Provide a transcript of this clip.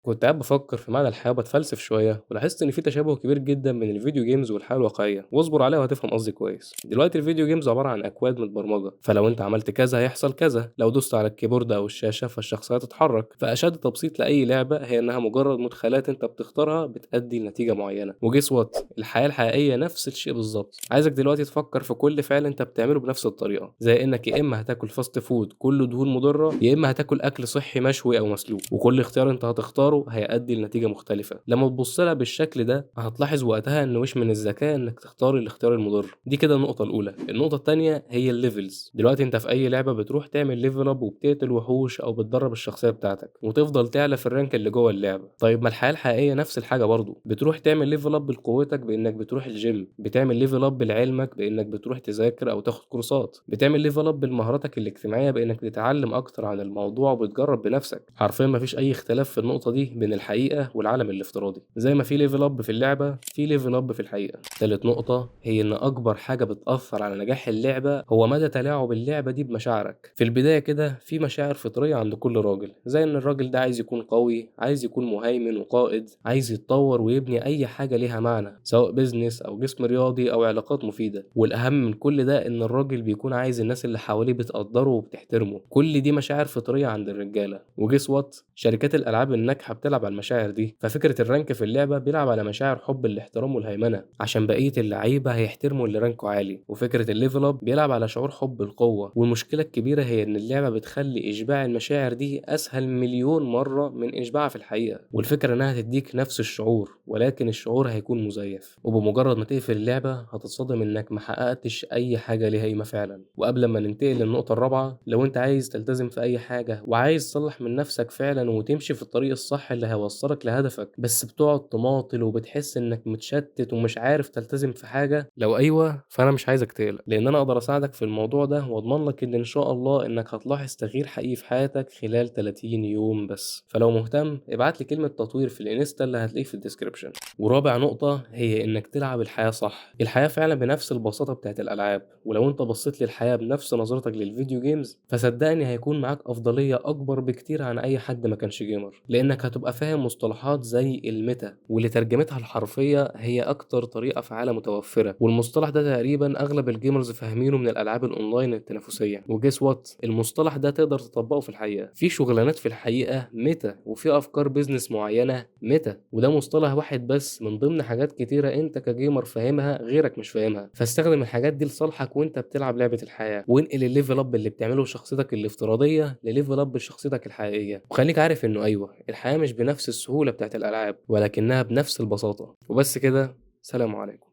كنت قاعد بفكر في معنى الحياة وبتفلسف شوية، ولاحظت إن في تشابه كبير جدا بين الفيديو جيمز والحياة الواقعية. واصبر عليها وهتفهم قصدي كويس. دلوقتي الفيديو جيمز عبارة عن أكواد متبرمجة، فلو أنت عملت كذا هيحصل كذا، لو دوست على الكيبورد أو الشاشة فالشخصية تتحرك. فأشد تبسيط لأي لعبة هي إنها مجرد مدخلات أنت بتختارها بتأدي لنتيجة معينة. وجيس وات، الحياة الحقيقية نفس الشيء بالظبط. عايزك دلوقتي تفكر في كل فعل أنت بتعمله بنفس الطريقة، زي إنك يا إما هتاكل فاست فود كله دهون مضرة، يا إما هتاكل أكل صحي مشوي أو مسلوق، وكل اختيار أنت هتختاره هيؤدي لنتيجة مختلفة. لما تبص لها بالشكل ده هتلاحظ وقتها إن مش من الذكاء إنك تختار الاختيار المضر. دي كده النقطة الأولى. النقطة التانية هي الليفلز. دلوقتي أنت في أي لعبة بتروح تعمل ليفل أب وبتقتل وحوش أو بتدرب الشخصية بتاعتك وتفضل تعلى في الرانك اللي جوه اللعبة. طيب ما الحياة الحقيقية نفس الحاجة برضو، بتروح تعمل ليفل أب لقوتك بإنك بتروح الجيم، بتعمل ليفل أب لعلمك بإنك بتروح تذاكر أو تاخد كورسات، بتعمل ليفل أب لمهاراتك الاجتماعية بإنك تتعلم أكتر عن الموضوع وبتجرب بنفسك. حرفيا مفيش أي اختلاف في النقطة دي بين الحقيقة والعالم الافتراضي. زي ما في ليفل أب في اللعبة في ليفل أب في الحقيقة. تالت نقطة هي إن أكبر حاجة بتأثر على نجاح اللعبة هو مدى تلاعب اللعبة دي بمشاعرك. في البداية كده في مشاعر فطرية عند كل راجل، زي إن الراجل ده عايز يكون قوي، عايز يكون مهيمن وقائد، عايز يتطور ويبني أي حاجة ليها معنى، سواء بيزنس أو جسم رياضي أو علاقات مفيدة. والأهم من كل ده إن الراجل بيكون عايز الناس اللي حواليه بتقدره وبتحترمه. كل دي مشاعر فطرية عند الرجالة. وجيس وات، شركات الألعاب الناجحة بتلعب على المشاعر دي. ففكرة الرانك في اللعبة بيلعب على مشاعر حب الاحترام والهيمنة، عشان بقية اللعيبة هيحترموا اللي رانكه عالي. وفكرة الليفل اب بيلعب على شعور حب القوة. والمشكلة الكبيرة هي إن اللعبة بتخلي إشباع المشاعر دي أسهل مليون مرة من إشباعها في الحقيقة. والفكرة إنها تديك نفس الشعور، ولكن الشعور هيكون مزيف. وبمجرد ما تقفل اللعبة هتتصدم إنك محققتش أي حاجة ليها قيمة فعلا. وقبل ما ننتقل للنقطة الرابعة، لو أنت عايز تلتزم في أي حاجة وعايز تصلح من نفسك فعلا وتمشي في الطريق الصح اللي هيوصلك لهدفك، بس بتقعد تماطل وبتحس إنك متشتت ومش عارف تلتزم في حاجة، لو أيوة فأنا مش عايزك تقلق، لأن أنا أقدر أساعدك في الموضوع ده وأضمن لك إن شاء الله إنك هتلاحظ تغيير حقيقي في حياتك خلال 30 يوم بس. فلو مهتم ابعت لي كلمة تطوير في الانستا اللي هتلاقيه في الديسكريبشن. ورابع نقطة هي إنك تلعب الحياة صح. الحياة فعلا بنفس البساطة بتاعت الألعاب، ولو أنت بصيت للحياة بنفس نظرتك للفيديو جيمز فصدقني هيكون معاك أفضلية أكبر بكتير عن أي حد ما كانش جيمر، لأنك هتبقى فاهم مصطلحات زي الميتا واللي ترجمتها الحرفية هي أكتر طريقة فعالة متوفرة. والمصطلح ده تقريبا أغلب الجيمرز فاهمينه من الألعاب الأونلاين التنافسية. وجيس وات، المصطلح ده تقدر تطبقه في الحقيقة. في شغلانات في الحقيقة ميتا، وفي أفكار بيزنس معينة ميتا، وده مصطلح واحد بس من ضمن حاجات كتيرة أنت كجيمر فاهمها غيرك مش فاهمها. فاستخدم الحاجات دي لصالحك وأنت بتلعب لعبة الحياة، وانقل الليفل أب اللي بتعمله شخصيتك الافتراضية لليفل أب لشخصيتك الحقيقية. وخليك عارف إنه أيوه الحياة مش بنفس السهولة بتاعت الألعاب، ولكنها بنفس البساطة. وبس كده، سلام عليكم.